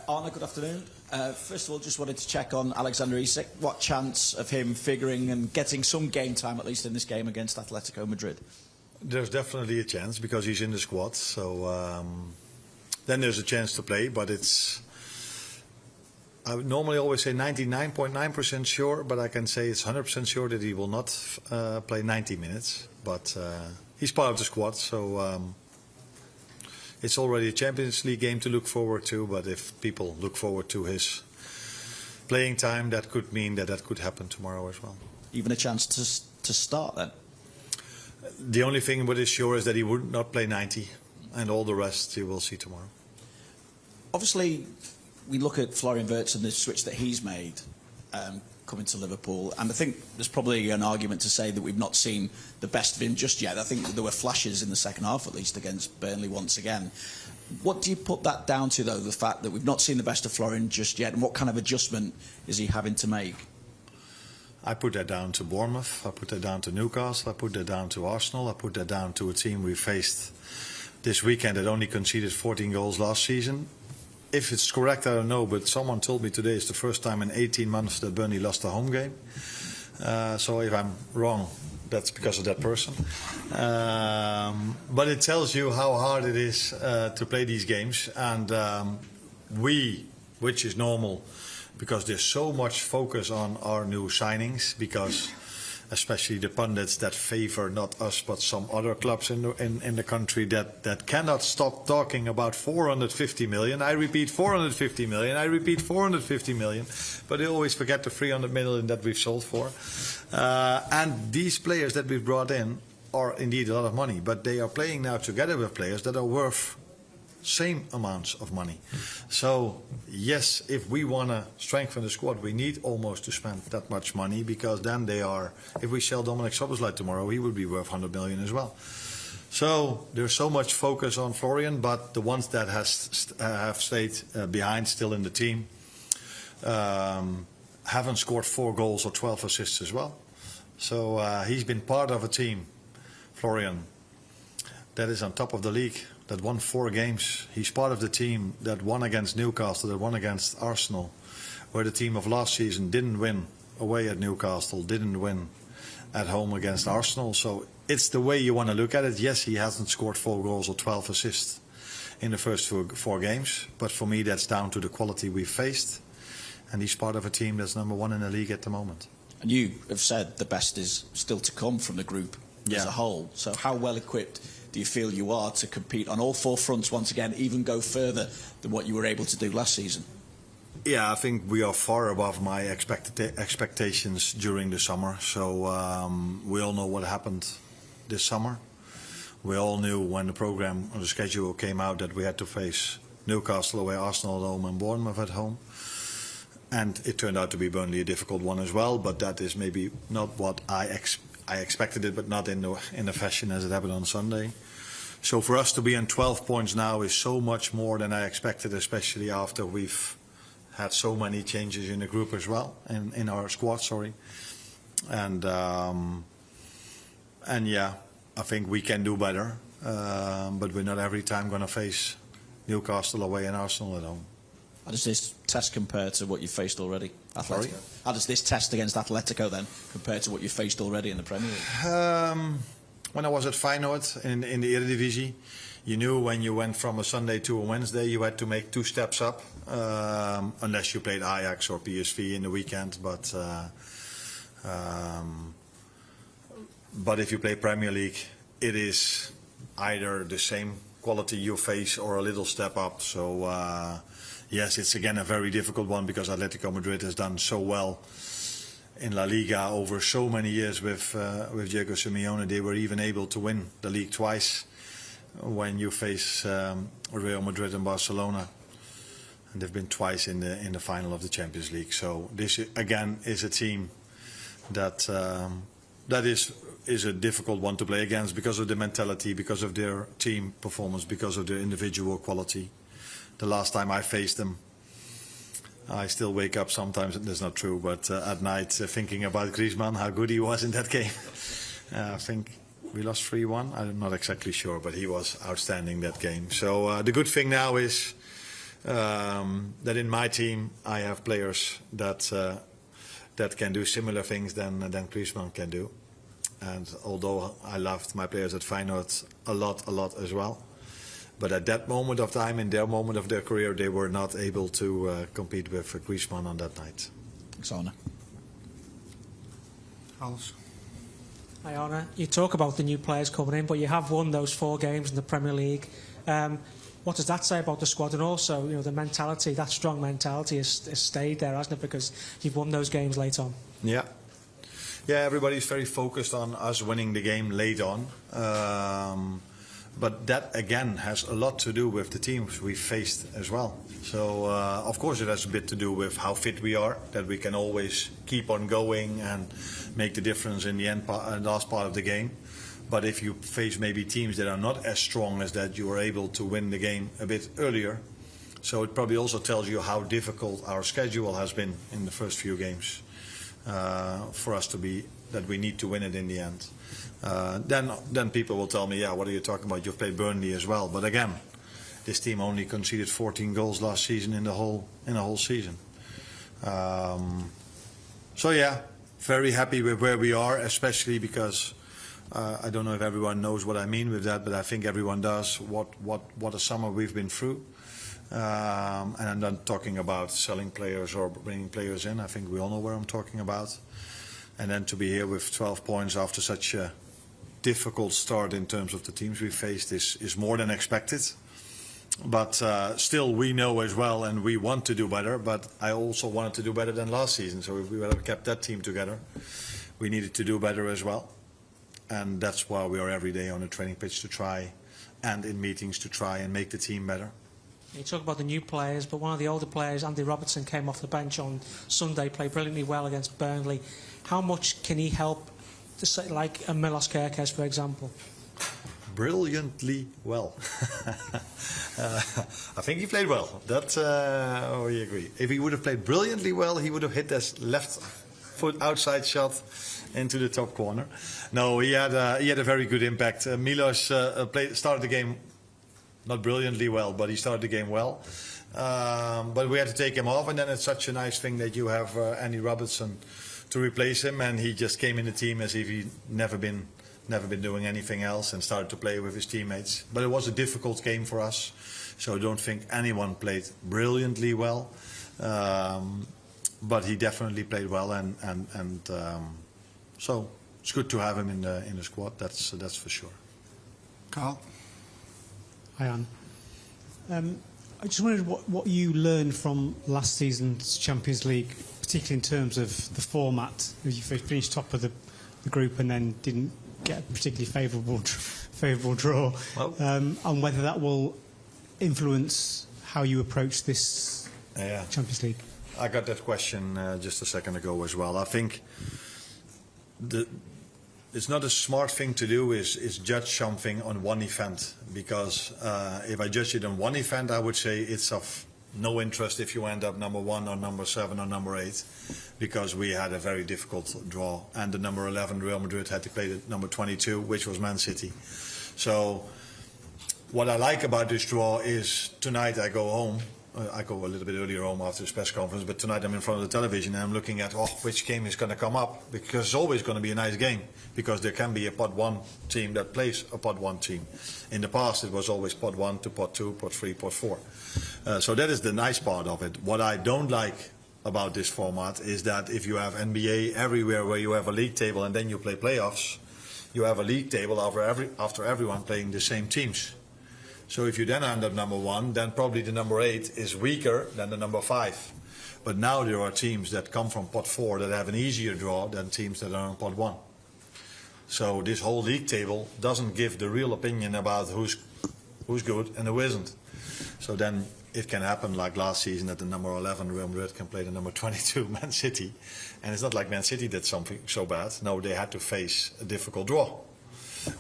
Arne, good afternoon. First of all, just wanted to check on Alexander Isak. What chance of him figuring and getting some game time, at least in this game against Atletico Madrid? There's definitely a chance because he's in the squad. So then there's a chance to play, but I would normally always say 99.9% sure, but I can say it's 100% sure that he will not play 90 minutes. But he's part of the squad, so it's already a Champions League game to look forward to. But if people look forward to his playing time, that could mean that could happen tomorrow as well. Even a chance to start then? The only thing what is sure is that he would not play 90, and all the rest you will see tomorrow. Obviously, we look at Florian Wirtz and the switch that he's made coming to Liverpool, and I think there's probably an argument to say that we've not seen the best of him just yet. I think there were flashes in the second half, at least, against Burnley once again. What do you put that down to, though, the fact that we've not seen the best of Florian just yet, and what kind of adjustment is he having to make? I put that down to Bournemouth, I put that down to Newcastle, I put that down to Arsenal, I put that down to a team we faced this weekend that only conceded 14 goals last season. If it's correct, I don't know, but someone told me today it's the first time in 18 months that Burnley lost a home game. So if I'm wrong, that's because of that person. But it tells you how hard it is to play these games. And which is normal, because there's so much focus on our new signings, because especially the pundits that favor not us but some other clubs in the country that cannot stop talking about 450 million. I repeat 450 million, I repeat 450 million, but they always forget the 300 million that we've sold for. And these players that we've brought in are indeed a lot of money, but they are playing now together with players that are worth same amounts of money. So yes, if we want to strengthen the squad, we need almost to spend that much money, because then they are, if we sell Dominic Szoboszlai tomorrow, he would be worth 100 million as well. So there's so much focus on Florian, but the ones that have stayed behind still in the team haven't scored 4 goals or 12 assists as well. So he's been part of a team, Florian, that is on top of the league, that won 4 games. He's part of the team that won against Newcastle, that won against Arsenal, where the team of last season didn't win away at Newcastle, didn't win at home against Arsenal. So it's the way you want to look at it. Yes, he hasn't scored 4 goals or 12 assists in the first 4 games, but for me that's down to the quality we faced, and he's part of a team that's number 1 in the league at the moment. And you have said the best is still to come from the group as a whole. So how well equipped do you feel you are to compete on all 4 fronts once again, even go further than what you were able to do last season? Yeah, I think we are far above my expectations during the summer. So we all know what happened this summer. We all knew when the program or the schedule came out that we had to face Newcastle away, Arsenal at home and Bournemouth at home. And it turned out to be Burnley a difficult one as well, but that is maybe not what I expected it, but not in the fashion as it happened on Sunday. So for us to be on 12 points now is so much more than I expected, especially after we've had so many changes in the group as well, in our squad, sorry. And yeah, I think we can do better, but we're not every time going to face Newcastle away and Arsenal at home. How does this test compare to what you faced already? Atletico. Sorry? How does this test against Atletico then compare to what you faced already in the Premier League? When I was at Feyenoord in the Eredivisie, you knew when you went from a Sunday to a Wednesday, you had to make 2 steps up, unless you played Ajax or PSV in the weekend. But if you play Premier League, it is either the same quality you face or a little step up. So yes, it's again a very difficult one, because Atletico Madrid has done so well in La Liga over so many years with Diego Simeone. They were even able to win the league twice when you face Real Madrid and Barcelona, and they've been twice in the final of the Champions League. So this again is a team that is a difficult one to play against, because of the mentality, because of their team performance, because of their individual quality. The last time I faced them, I still wake up sometimes, that's not true, but at night thinking about Griezmann, how good he was in that game. I think we lost 3-1. I'm not exactly sure, but he was outstanding that game. So the good thing now is that in my team I have players that can do similar things than Griezmann can do. And although I loved my players at Feyenoord a lot as well, but at that moment of time, in their moment of their career, they were not able to compete with Griezmann on that night. Thanks, Arne. Hans. Hi, Arne. You talk about the new players coming in, but you have won those 4 games in the Premier League. What does that say about the squad? And also, the mentality, that strong mentality has stayed there, hasn't it? Because you've won those games late on. Yeah. Yeah, everybody's very focused on us winning the game late on. But that, again, has a lot to do with the teams we faced as well. So, of course, it has a bit to do with how fit we are, that we can always keep on going and make the difference in the last part of the game. But if you face maybe teams that are not as strong as that, you are able to win the game a bit earlier. So it probably also tells you how difficult our schedule has been in the first few games for us to be, that we need to win it in the end. Then people will tell me, yeah, what are you talking about? You've played Burnley as well. But again, this team only conceded 14 goals last season in the whole season. So yeah, very happy with where we are, especially because I don't know if everyone knows what I mean with that, but I think everyone does. What a summer we've been through. And I'm not talking about selling players or bringing players in. I think we all know what I'm talking about. And then to be here with 12 points after such a difficult start in terms of the teams we faced is more than expected. But still, we know as well, and we want to do better. But I also wanted to do better than last season. So if we would have kept that team together, we needed to do better as well. And that's why we are every day on the training pitch to try, and in meetings to try and make the team better. You talk about the new players, but one of the older players, Andy Robertson, came off the bench on Sunday, played brilliantly well against Burnley. How much can he help, like a Milos Kerkez, for example? Brilliantly well. I think he played well. That we agree. If he would have played brilliantly well, he would have hit his left foot outside shot into the top corner. No, he had a very good impact. Milos started the game not brilliantly well, but he started the game well. But we had to take him off, and then it's such a nice thing that you have Andy Robertson to replace him, and he just came in the team as if he'd never been doing anything else and started to play with his teammates. But it was a difficult game for us, so I don't think anyone played brilliantly well. But he definitely played well, and so it's good to have him in the squad. That's for sure. Carl. Hi, Anne. I just wondered what you learned from last season's Champions League, particularly in terms of the format. You finished top of the group and then didn't get a particularly favourable draw, Well, and whether that will influence how you approach this Champions League. I got that question just a second ago as well. I think it's not a smart thing to do is judge something on one event, because if I judge it on one event, I would say it's of no interest if you end up number 1 or number 7 or number 8, because we had a very difficult draw, and the number 11 Real Madrid had to play the number 22, which was Man City. So what I like about this draw is tonight I go home. I go a little bit earlier home after this press conference, but tonight I'm in front of the television and I'm looking at which game is going to come up, because it's always going to be a nice game, because there can be a pot 1 team that plays a pot 1 team. In the past it was always pot 1 to pot 2, pot 3, pot 4. So that is the nice part of it. What I don't like about this format is that if you have NBA everywhere where you have a league table and then you play playoffs, you have a league table after everyone playing the same teams. So if you then end up number 1, then probably the number 8 is weaker than the number 5. But now there are teams that come from pot 4 that have an easier draw than teams that are in pot 1. So this whole league table doesn't give the real opinion about who's good and who isn't. So then it can happen like last season that the number 11 Real Madrid can play the number 22 Man City. And it's not like Man City did something so bad. No, they had to face a difficult draw.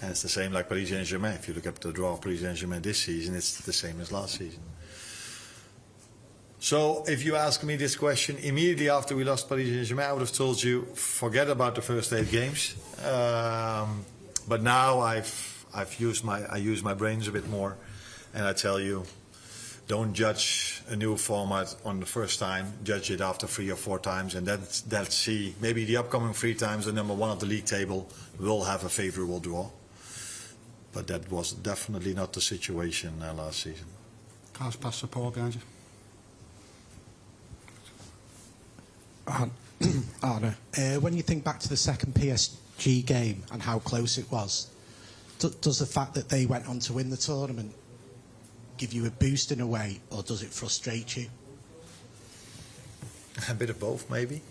And it's the same like Paris Saint-Germain. If you look at the draw of Paris Saint-Germain this season, it's the same as last season. So if you ask me this question immediately after we lost Paris Saint-Germain, I would have told you, forget about the first 8 games. But now I use my brains a bit more, and I tell you, don't judge a new format on the first time. Judge it after 3 or 4 times, and then see maybe the upcoming 3 times the number 1 of the league table will have a favourable draw. But that was definitely not the situation last season. Pass past the Paul behind you. Arne, when you think back to the second PSG game and how close it was, does the fact that they went on to win the tournament give you a boost in a way, or does it frustrate you? A bit of both, maybe.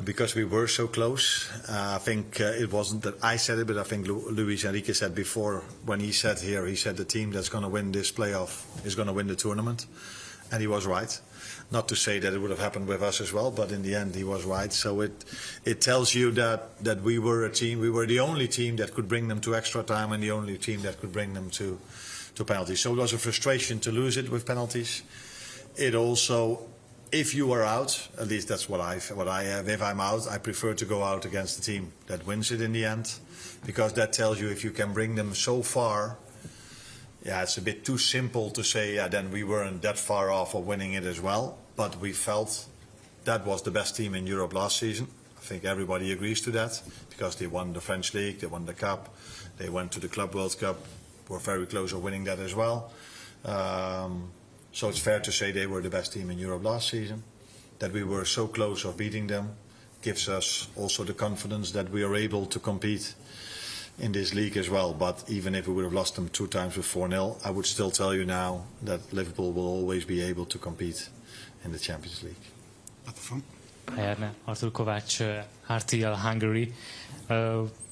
Because we were so close, I think it wasn't that I said it, but I think Luis Enrique said before, when he said here, he said the team that's going to win this playoff is going to win the tournament. And he was right. Not to say that it would have happened with us as well, but in the end he was right. So it tells you that we were a team, we were the only team that could bring them to extra time and the only team that could bring them to penalties. So it was a frustration to lose it with penalties. It also, if you are out, at least that's what I have. If I'm out, I prefer to go out against the team that wins it in the end, because that tells you if you can bring them so far. Yeah, it's a bit too simple to say, yeah, then we weren't that far off of winning it as well. But we felt that was the best team in Europe last season. I think everybody agrees to that, because they won the French League, they won the Cup, they went to the Club World Cup, were very close of winning that as well. So it's fair to say they were the best team in Europe last season. That we were so close of beating them gives us also the confidence that we are able to compete in this league as well. But even if we would have lost them 2 times with 4-0, I would still tell you now that Liverpool will always be able to compete in the Champions League. At the front. Hi, Arne. Artur Kovács, RTL Hungary.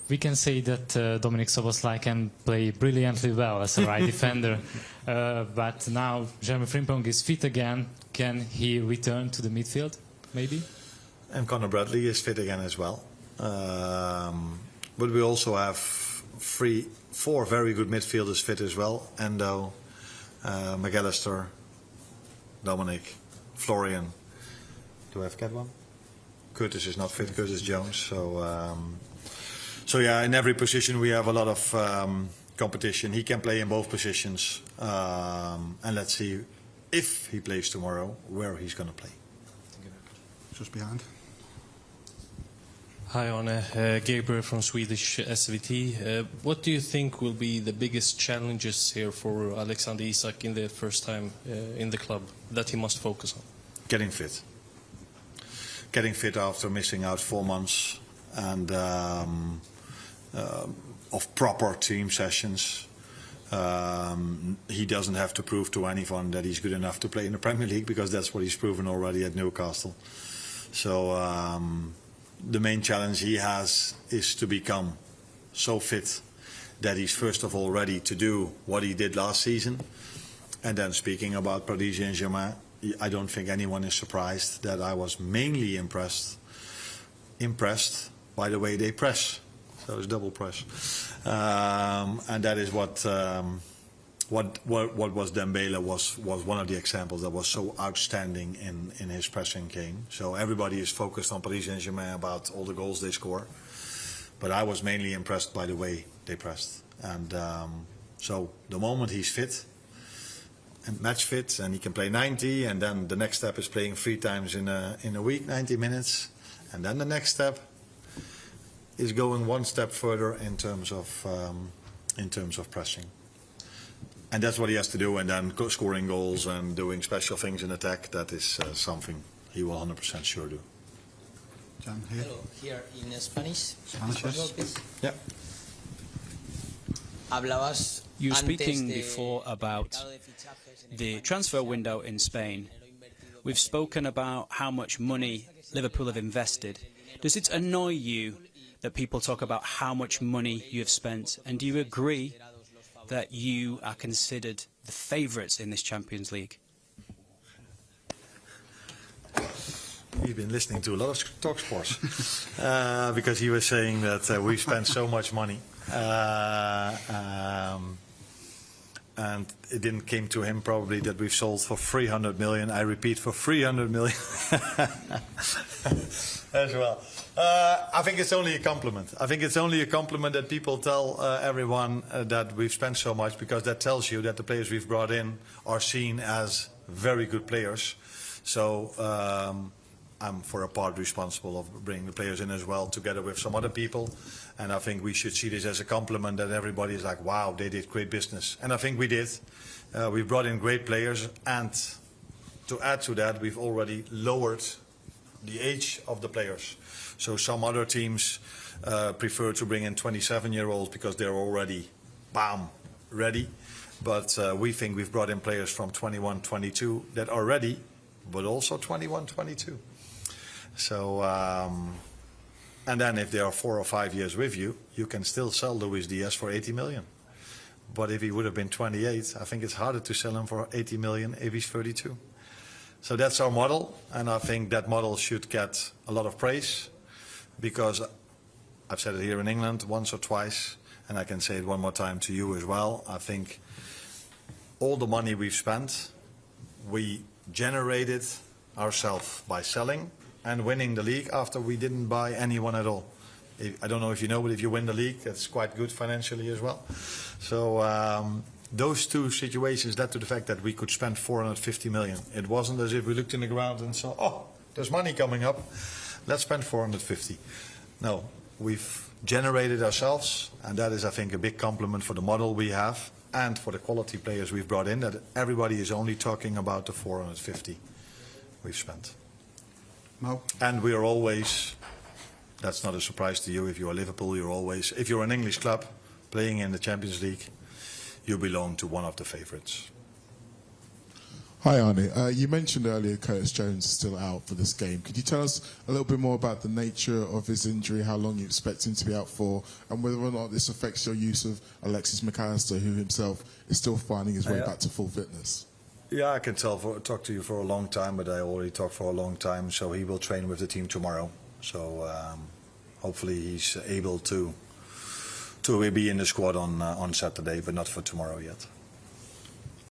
We can say that Dominik Szoboszlai can play brilliantly well as a right defender, but now Jeremy Frimpong is fit again. Can he return to the midfield, maybe? And Conor Bradley is fit again as well. But we also have 4 very good midfielders fit as well. Endo, McAllister, Dominic, Florian. Do I forget one? Curtis is not fit, Curtis Jones. So yeah, in every position we have a lot of competition. He can play in both positions. And let's see if he plays tomorrow, where he's going to play. Just behind. Hi, Arne. Gabriel from Swedish SVT. What do you think will be the biggest challenges here for Alexander Isak in the first time in the club that he must focus on? Getting fit. Getting fit after missing out 4 months and of proper team sessions. He doesn't have to prove to anyone that he's good enough to play in the Premier League, because that's what he's proven already at Newcastle. So the main challenge he has is to become so fit that he's first of all ready to do what he did last season. And then speaking about Paris Saint-Germain, I don't think anyone is surprised that I was mainly impressed by the way they press. So it's double press. And that is what was Dembele was one of the examples that was so outstanding in his pressing game. So everybody is focused on Paris Saint-Germain about all the goals they score, but I was mainly impressed by the way they pressed. And so the moment he's fit and match fit and he can play 90, and then the next step is playing 3 times in a week, 90 minutes, and then the next step is going 1 step further in terms of pressing. And that's what he has to do, and then scoring goals and doing special things in attack, that is something he will 100% sure do. John, here. Hello, here in Spanish. Spanish, yes. Please. Yeah. You were speaking before about the transfer window in Spain. We've spoken about how much money Liverpool have invested. Does it annoy you that people talk about how much money you have spent, and do you agree that you are considered the favourites in this Champions League? He's been listening to a lot of talk sports because he was saying that we spent so much money, and it didn't came to him probably that we've sold for 300 million. I repeat, for 300 million as well. I think it's only a compliment. I think it's only a compliment that people tell everyone that we've spent so much, because that tells you that the players we've brought in are seen as very good players. So I'm for a part responsible of bringing the players in as well, together with some other people. And I think we should see this as a compliment that everybody is like, wow, they did great business. And I think we did. We brought in great players, and to add to that, we've already lowered the age of the players. So some other teams prefer to bring in 27-year-olds because they're already, bam, ready. But we think we've brought in players from 21, 22 that are ready, but also 21, 22. So, and then if they are 4 or 5 years with you, you can still sell Luis Diaz for 80 million. But if he would have been 28, I think it's harder to sell him for 80 million if he's 32. So that's our model, and I think that model should get a lot of praise, because I've said it here in England once or twice, and I can say it one more time to you as well. I think all the money we've spent, we generated ourselves by selling and winning the league after we didn't buy anyone at all. I don't know if you know, but if you win the league, that's quite good financially as well. So those two situations led to the fact that we could spend 450 million. It wasn't as if we looked in the ground and saw, oh, there's money coming up, let's spend 450. No, we've generated ourselves, and that is, I think, a big compliment for the model we have and for the quality players we've brought in, that everybody is only talking about the 450 we've spent. Mo? And we are always, that's not a surprise to you, if you're Liverpool, you're always, if you're an English club playing in the Champions League, you belong to one of the favourites. Hi Arnie, you mentioned earlier Curtis Jones is still out for this game. Could you tell us a little bit more about the nature of his injury, how long you expect him to be out for, and whether or not this affects your use of Alexis McAllister, who himself is still finding his way back to full fitness? Yeah, I can talk to you for a long time, but I already talked for a long time, so he will train with the team tomorrow. So hopefully he's able to be in the squad on Saturday, but not for tomorrow yet.